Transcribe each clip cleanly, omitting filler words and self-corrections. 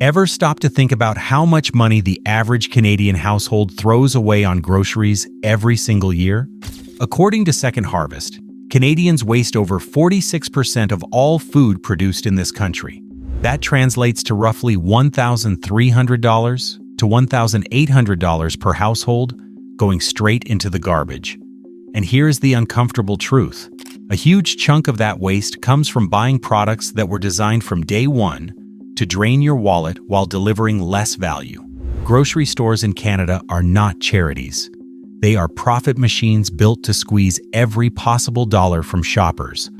Ever stop to think about how much money the average Canadian household throws away on groceries every single year? According to Second Harvest, Canadians waste over 46% of all food produced in this country. That translates to roughly $1,300 to $1,800 per household going straight into the garbage. And here's the uncomfortable truth. A huge chunk of that waste comes from buying products that were designed from day one to drain your wallet while delivering less value. Grocery stores in Canada are not charities. They are profit machines built to squeeze every possible dollar from shoppers.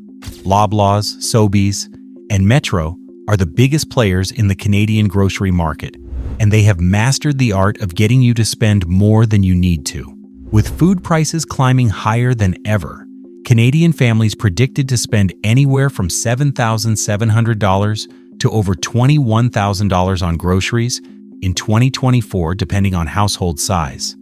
Loblaws, Sobeys, and Metro are the biggest players in the Canadian grocery market, and they have mastered the art of getting you to spend more than you need to. With food prices climbing higher than ever, Canadian families predicted to spend anywhere from $7,700 to over $21,000 on groceries in 2024, depending on household size.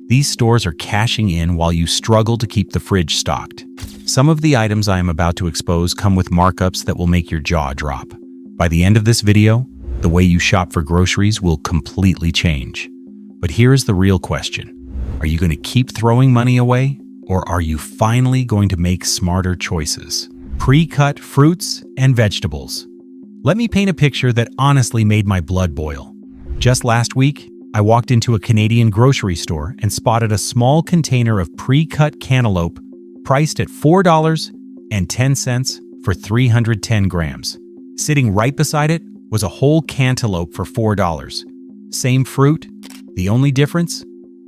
These stores are cashing in while you struggle to keep the fridge stocked. Some of the items I am about to expose come with markups that will make your jaw drop. By the end of this video, the way you shop for groceries will completely change. But here is the real question. Are you going to keep throwing money away, or are you finally going to make smarter choices? Pre-cut fruits and vegetables. Let me paint a picture that honestly made my blood boil. Just last week, I walked into a Canadian grocery store and spotted a small container of pre-cut cantaloupe priced at $4.10 for 310 grams. Sitting right beside it was a whole cantaloupe for $4. Same fruit, the only difference?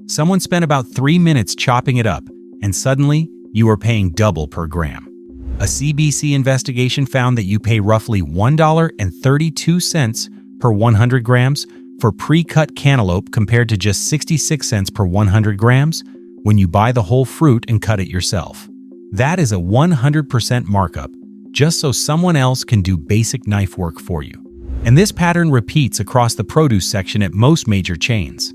Someone spent about 3 minutes chopping it up, and suddenly you are paying double per gram. A CBC investigation found that you pay roughly $1.32 per 100 grams for pre-cut cantaloupe compared to just 66 cents per 100 grams when you buy the whole fruit and cut it yourself. That is a 100% markup, just so someone else can do basic knife work for you. And this pattern repeats across the produce section at most major chains.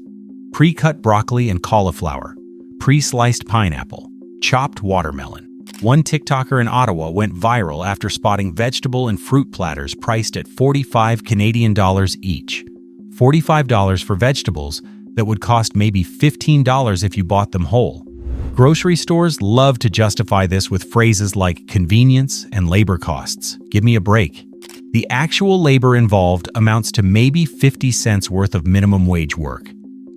Pre-cut broccoli and cauliflower, pre-sliced pineapple, chopped watermelon. One TikToker in Ottawa went viral after spotting vegetable and fruit platters priced at 45 Canadian dollars each. $45 for vegetables that would cost maybe $15 if you bought them whole. Grocery stores love to justify this with phrases like convenience and labor costs. Give me a break. The actual labor involved amounts to maybe 50 cents worth of minimum wage work.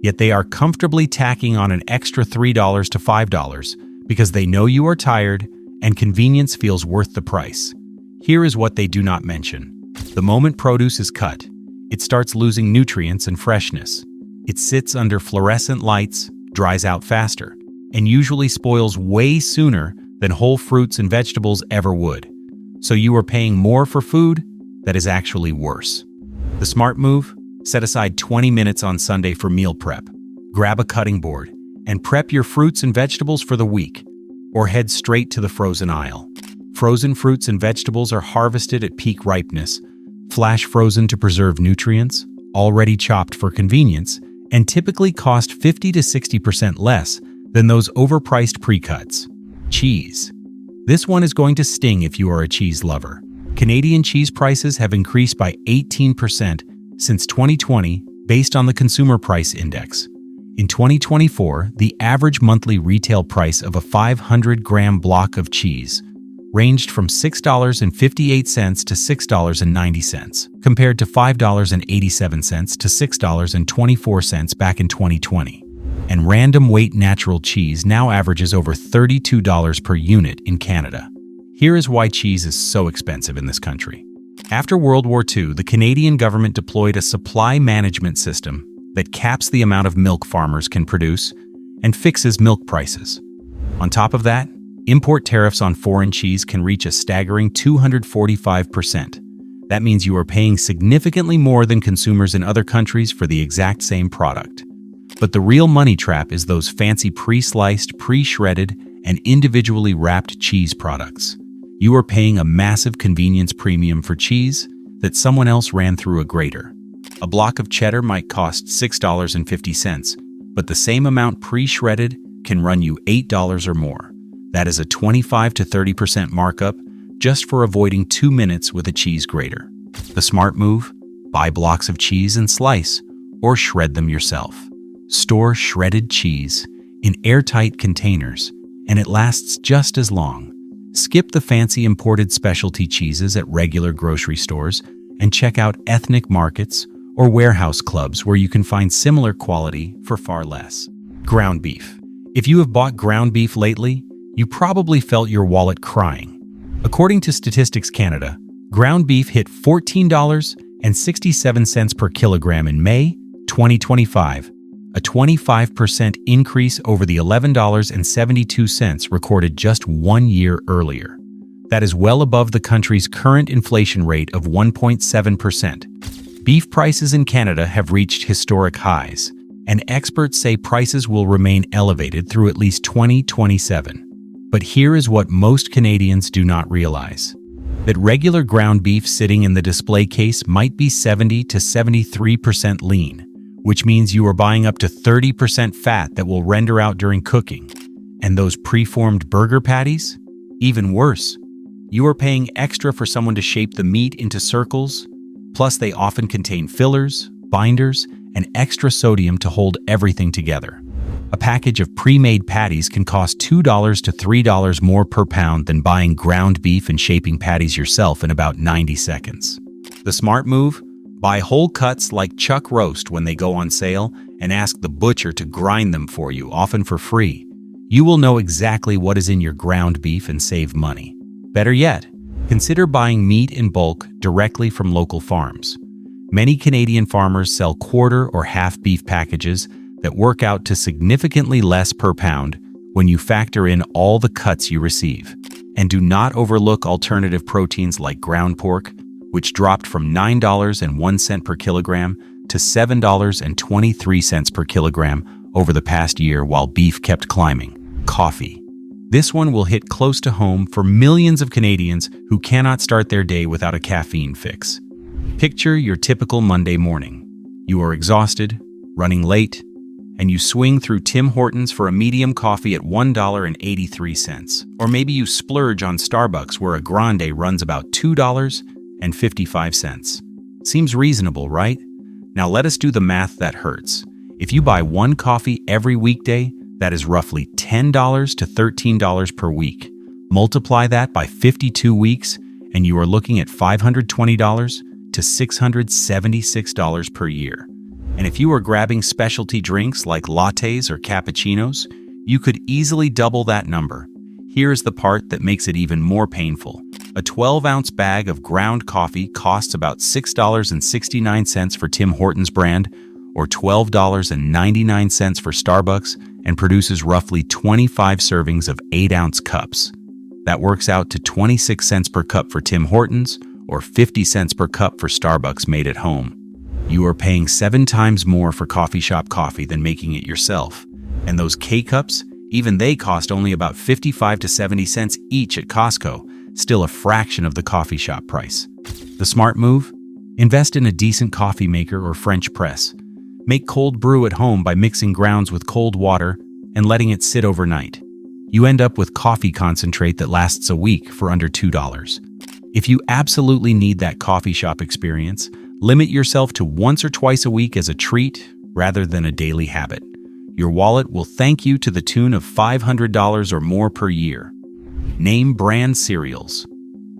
Yet they are comfortably tacking on an extra $3 to $5 because they know you are tired and convenience feels worth the price. Here is what they do not mention. The moment produce is cut, it starts losing nutrients and freshness. It sits under fluorescent lights, dries out faster, and usually spoils way sooner than whole fruits and vegetables ever would. So you are paying more for food that is actually worse. The smart move? Set aside 20 minutes on Sunday for meal prep. Grab a cutting board and prep your fruits and vegetables for the week, or head straight to the frozen aisle. Frozen fruits and vegetables are harvested at peak ripeness, flash frozen to preserve nutrients, already chopped for convenience, and typically cost 50 to 60% less than those overpriced pre-cuts. Cheese. This one is going to sting if you are a cheese lover. Canadian cheese prices have increased by 18% since 2020 based on the Consumer Price Index. In 2024, the average monthly retail price of a 500-gram block of cheese ranged from $6.58 to $6.90, compared to $5.87 to $6.24 back in 2020. And random weight natural cheese now averages over $32 per unit in Canada. Here is why cheese is so expensive in this country. After World War II, the Canadian government deployed a supply management system that caps the amount of milk farmers can produce and fixes milk prices. On top of that, import tariffs on foreign cheese can reach a staggering 245%. That means you are paying significantly more than consumers in other countries for the exact same product. But the real money trap is those fancy pre-sliced, pre-shredded, and individually wrapped cheese products. You are paying a massive convenience premium for cheese that someone else ran through a grater. A block of cheddar might cost $6.50, but the same amount pre-shredded can run you $8 or more. That is a 25 to 30% markup just for avoiding 2 minutes with a cheese grater. The smart move? Buy blocks of cheese and slice, or shred them yourself. Store shredded cheese in airtight containers, and it lasts just as long. Skip the fancy imported specialty cheeses at regular grocery stores and check out ethnic markets or warehouse clubs where you can find similar quality for far less. Ground beef. If you have bought ground beef lately, you probably felt your wallet crying. According to Statistics Canada, ground beef hit $14.67 per kilogram in May 2025, a 25% increase over the $11.72 recorded just 1 year earlier. That is well above the country's current inflation rate of 1.7%. Beef prices in Canada have reached historic highs, and experts say prices will remain elevated through at least 2027. But here is what most Canadians do not realize: that regular ground beef sitting in the display case might be 70 to 73% lean, which means you are buying up to 30% fat that will render out during cooking. And those preformed burger patties? Even worse, you are paying extra for someone to shape the meat into circles, plus they often contain fillers, binders, and extra sodium to hold everything together. A package of pre-made patties can cost $2 to $3 more per pound than buying ground beef and shaping patties yourself in about 90 seconds. The smart move? Buy whole cuts like chuck roast when they go on sale and ask the butcher to grind them for you, often for free. You will know exactly what is in your ground beef and save money. Better yet, consider buying meat in bulk directly from local farms. Many Canadian farmers sell quarter or half beef packages that work out to significantly less per pound when you factor in all the cuts you receive. And do not overlook alternative proteins like ground pork, which dropped from $9.01 per kilogram to $7.23 per kilogram over the past year while beef kept climbing. Coffee. This one will hit close to home for millions of Canadians who cannot start their day without a caffeine fix. Picture your typical Monday morning. You are exhausted, running late, and you swing through Tim Hortons for a medium coffee at $1.83. Or maybe you splurge on Starbucks where a grande runs about $2.55. Seems reasonable, right? Now let us do the math that hurts. If you buy one coffee every weekday, that is roughly $10 to $13 per week. Multiply that by 52 weeks, and you are looking at $520 to $676 per year. And if you are grabbing specialty drinks like lattes or cappuccinos, you could easily double that number. Here's the part that makes it even more painful. A 12-ounce bag of ground coffee costs about $6.69 for Tim Hortons brand, or $12.99 for Starbucks, and produces roughly 25 servings of 8-ounce cups. That works out to 26 cents per cup for Tim Hortons, or 50 cents per cup for Starbucks made at home. You are paying 7 times more for coffee shop coffee than making it yourself. And those K-Cups, even they cost only about 55 to 70 cents each at Costco, still a fraction of the coffee shop price. The smart move? Invest in a decent coffee maker or French press. Make cold brew at home by mixing grounds with cold water and letting it sit overnight. You end up with coffee concentrate that lasts a week for under $2. If you absolutely need that coffee shop experience, limit yourself to once or twice a week as a treat rather than a daily habit. Your wallet will thank you to the tune of $500 or more per year. Name brand cereals.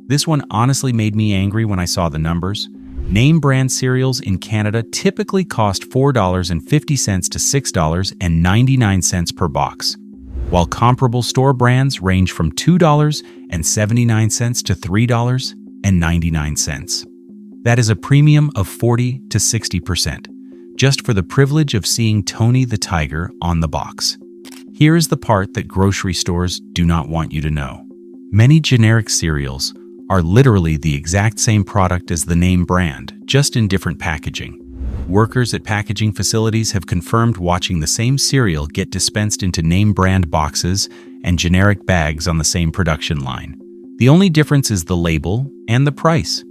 This one honestly made me angry when I saw the numbers. Name brand cereals in Canada typically cost $4.50 to $6.99 per box, while comparable store brands range from $2.79 to $3.99. That is a premium of 40 to 60%, just for the privilege of seeing Tony the Tiger on the box. Here is the part that grocery stores do not want you to know. Many generic cereals are literally the exact same product as the name brand, just in different packaging. Workers at packaging facilities have confirmed watching the same cereal get dispensed into name brand boxes and generic bags on the same production line. The only difference is the label and the price.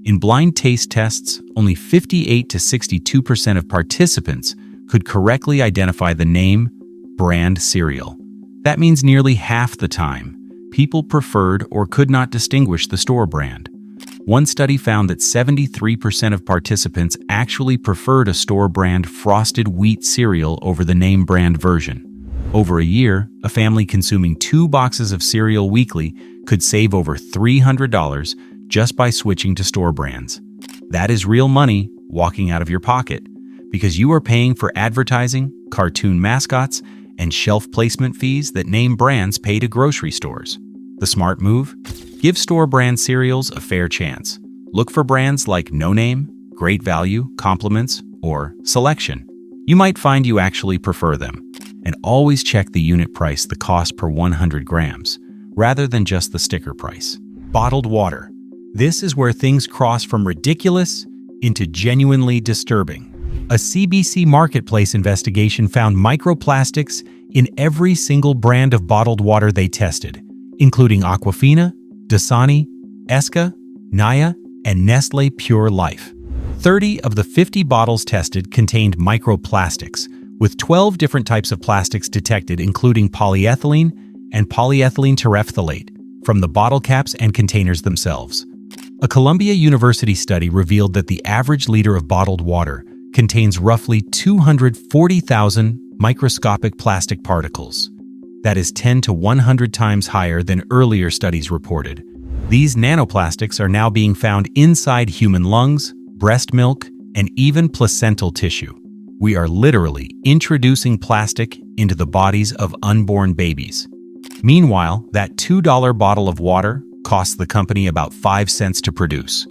In blind taste tests, only 58 to 62% of participants could correctly identify the name brand cereal. That means nearly half the time, people preferred or could not distinguish the store brand. One study found that 73% of participants actually preferred a store-brand frosted wheat cereal over the name brand version. Over a year, a family consuming 2 boxes of cereal weekly could save over $300 just by switching to store brands. That is real money walking out of your pocket, because you are paying for advertising, cartoon mascots, and shelf placement fees that name brands pay to grocery stores. The smart move? Give store brand cereals a fair chance. Look for brands like No Name, Great Value, Compliments, or Selection. You might find you actually prefer them. And always check the unit price, the cost per 100 grams, rather than just the sticker price. Bottled water. This is where things cross from ridiculous into genuinely disturbing. A CBC Marketplace investigation found microplastics in every single brand of bottled water they tested, including Aquafina, Dasani, Esca, Naya, and Nestle Pure Life. 30 of the 50 bottles tested contained microplastics, with 12 different types of plastics detected, including polyethylene and polyethylene terephthalate, from the bottle caps and containers themselves. A Columbia University study revealed that the average liter of bottled water contains roughly 240,000 microscopic plastic particles. That is 10 to 100 times higher than earlier studies reported. These nanoplastics are now being found inside human lungs, breast milk, and even placental tissue. We are literally introducing plastic into the bodies of unborn babies. Meanwhile, that $2 bottle of water costs the company about 5 cents to produce.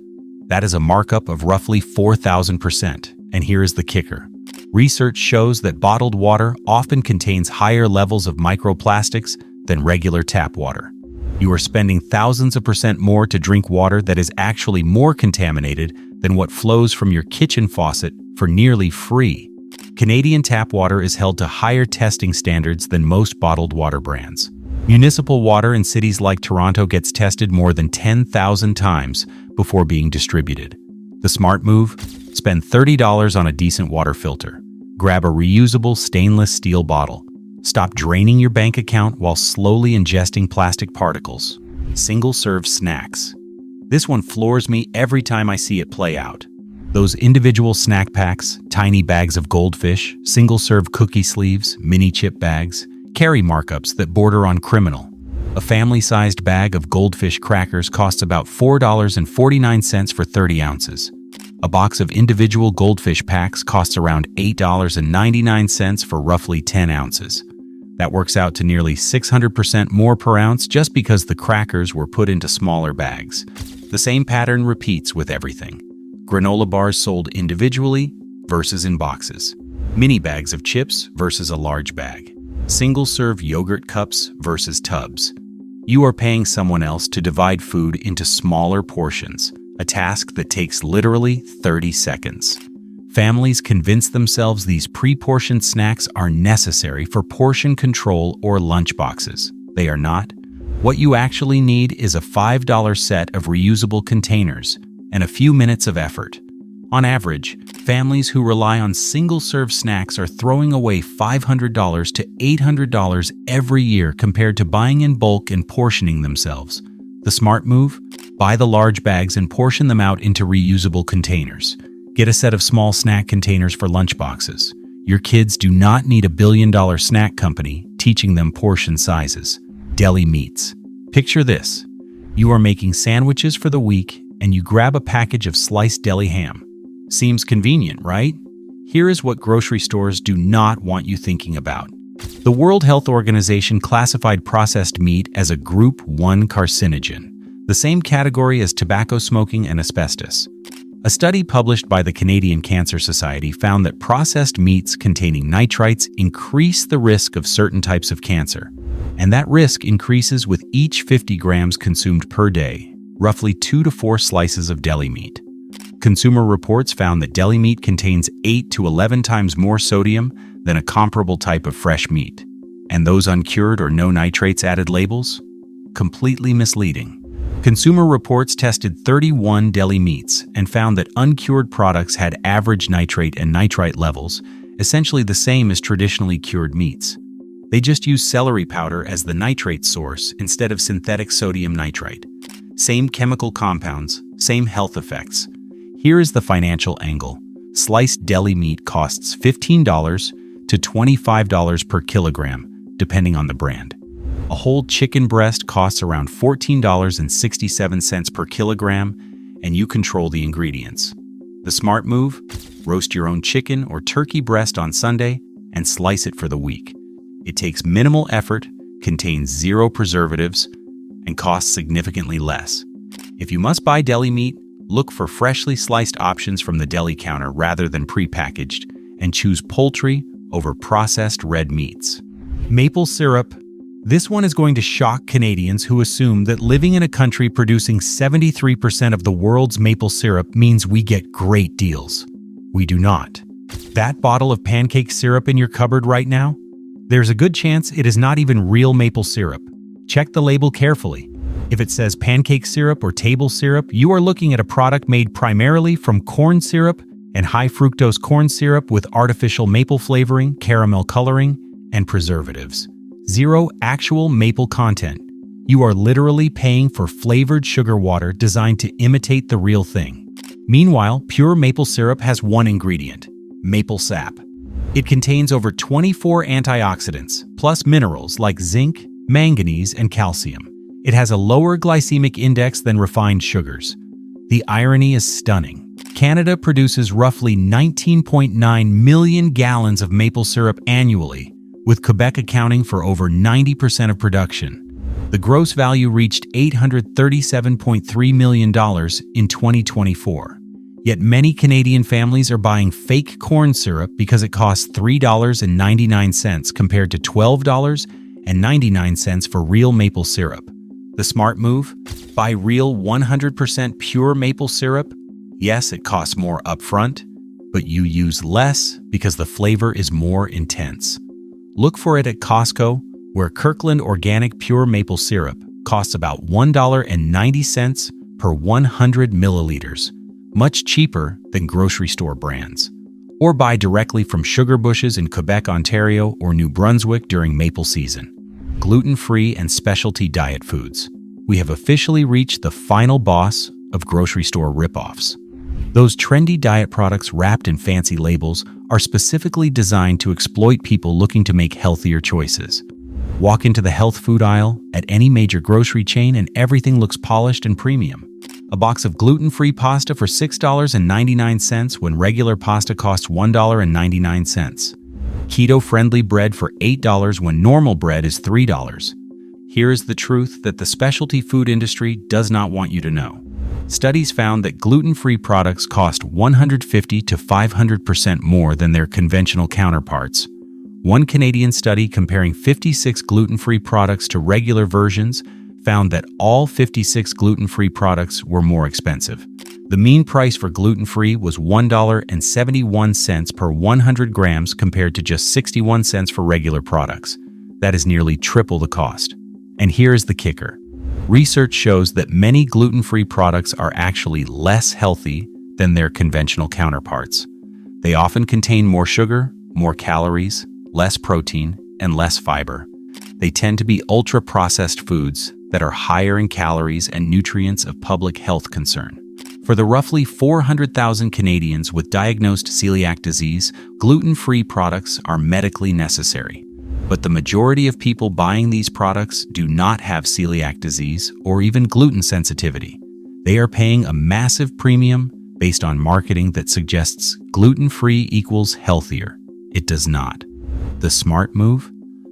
That is a markup of roughly 4,000%. And here is the kicker. Research shows that bottled water often contains higher levels of microplastics than regular tap water. You are spending thousands of percent more to drink water that is actually more contaminated than what flows from your kitchen faucet for nearly free. Canadian tap water is held to higher testing standards than most bottled water brands. Municipal water in cities like Toronto gets tested more than 10,000 times before being distributed. The smart move? Spend $30 on a decent water filter. Grab a reusable stainless steel bottle. Stop draining your bank account while slowly ingesting plastic particles. Single-serve snacks. This one floors me every time I see it play out. Those individual snack packs, tiny bags of goldfish, single-serve cookie sleeves, mini chip bags, carry markups that border on criminal. A family-sized bag of goldfish crackers costs about $4.49 for 30 ounces. A box of individual goldfish packs costs around $8.99 for roughly 10 ounces. That works out to nearly 600% more per ounce just because the crackers were put into smaller bags. The same pattern repeats with everything. Granola bars sold individually versus in boxes. Mini bags of chips versus a large bag. Single-serve yogurt cups versus tubs. You are paying someone else to divide food into smaller portions, a task that takes literally 30 seconds. Families convince themselves these pre-portioned snacks are necessary for portion control or lunch boxes. They are not. What you actually need is a $5 set of reusable containers and a few minutes of effort. On average, families who rely on single-serve snacks are throwing away $500 to $800 every year compared to buying in bulk and portioning themselves. The smart move? Buy the large bags and portion them out into reusable containers. Get a set of small snack containers for lunch boxes. Your kids do not need a billion-dollar snack company teaching them portion sizes. Deli meats. Picture this. You are making sandwiches for the week and you grab a package of sliced deli ham. Seems convenient, right? Here is what grocery stores do not want you thinking about. The World Health Organization classified processed meat as a Group 1 carcinogen, the same category as tobacco smoking and asbestos. A study published by the Canadian Cancer Society found that processed meats containing nitrites increase the risk of certain types of cancer, and that risk increases with each 50 grams consumed per day, roughly 2 to 4 slices of deli meat. Consumer Reports found that deli meat contains 8 to 11 times more sodium than a comparable type of fresh meat. And those uncured or no nitrates added labels? Completely misleading. Consumer Reports tested 31 deli meats and found that uncured products had average nitrate and nitrite levels, essentially the same as traditionally cured meats. They just use celery powder as the nitrate source instead of synthetic sodium nitrite. Same chemical compounds, same health effects. Here is the financial angle. Sliced deli meat costs $15 to $25 per kilogram, depending on the brand. A whole chicken breast costs around $14.67 per kilogram, and you control the ingredients. The smart move? Roast your own chicken or turkey breast on Sunday and slice it for the week. It takes minimal effort, contains zero preservatives, and costs significantly less. If you must buy deli meat, look for freshly sliced options from the deli counter rather than prepackaged, and choose poultry over processed red meats. Maple syrup. This one is going to shock Canadians who assume that living in a country producing 73% of the world's maple syrup means we get great deals. We do not. That bottle of pancake syrup in your cupboard right now? There's a good chance it is not even real maple syrup. Check the label carefully. If it says pancake syrup or table syrup, you are looking at a product made primarily from corn syrup and high fructose corn syrup with artificial maple flavoring, caramel coloring, and preservatives. Zero actual maple content. You are literally paying for flavored sugar water designed to imitate the real thing. Meanwhile, pure maple syrup has one ingredient: maple sap. It contains over 24 antioxidants, plus minerals like zinc, manganese, and calcium. It has a lower glycemic index than refined sugars. The irony is stunning. Canada produces roughly 19.9 million gallons of maple syrup annually, with Quebec accounting for over 90% of production. The gross value reached $837.3 million in 2024. Yet many Canadian families are buying fake corn syrup because it costs $3.99 compared to $12.99 for real maple syrup. The smart move? Buy real 100% pure maple syrup. Yes, it costs more upfront, but you use less because the flavor is more intense. Look for it at Costco, where Kirkland Organic Pure Maple Syrup costs about $1.90 per 100 milliliters, much cheaper than grocery store brands. Or buy directly from sugar bushes in Quebec, Ontario, or New Brunswick during maple season. Gluten-free and specialty diet foods. We have officially reached the final boss of grocery store ripoffs. Those trendy diet products wrapped in fancy labels are specifically designed to exploit people looking to make healthier choices. Walk into the health food aisle at any major grocery chain and everything looks polished and premium. A box of gluten-free pasta for $6.99 when regular pasta costs $1.99. Keto-friendly bread for $8 when normal bread is $3. Here is the truth that the specialty food industry does not want you to know. Studies found that gluten-free products cost 150 to 500% more than their conventional counterparts. One Canadian study comparing 56 gluten-free products to regular versions found that all 56 gluten-free products were more expensive. The mean price for gluten-free was $1.71 per 100 grams compared to just 61 cents for regular products. That is nearly triple the cost. And here's the kicker. Research shows that many gluten-free products are actually less healthy than their conventional counterparts. They often contain more sugar, more calories, less protein, and less fiber. They tend to be ultra-processed foods that are higher in calories and nutrients of public health concern. For the roughly 400,000 Canadians with diagnosed celiac disease, gluten-free products are medically necessary. But the majority of people buying these products do not have celiac disease or even gluten sensitivity. They are paying a massive premium based on marketing that suggests gluten-free equals healthier. It does not. The smart move?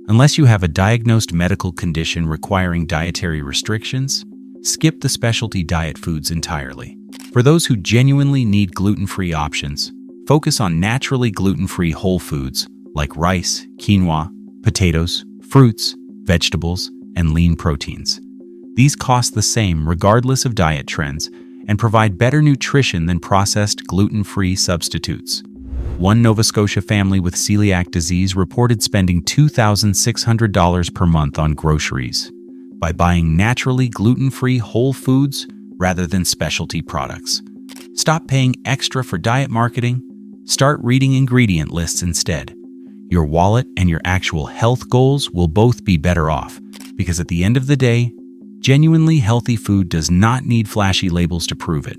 Unless you have a diagnosed medical condition requiring dietary restrictions, skip the specialty diet foods entirely. For those who genuinely need gluten-free options, focus on naturally gluten-free whole foods like rice, quinoa, potatoes, fruits, vegetables, and lean proteins. These cost the same regardless of diet trends and provide better nutrition than processed gluten-free substitutes. One Nova Scotia family with celiac disease reported spending $2,600 per month on groceries by buying naturally gluten-free whole foods rather than specialty products. Stop paying extra for diet marketing. Start reading ingredient lists instead. Your wallet and your actual health goals will both be better off because at the end of the day, Genuinely healthy food does not need flashy labels to prove it.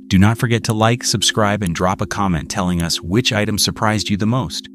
Do not forget to like, subscribe, and drop a comment telling us which item surprised you the most.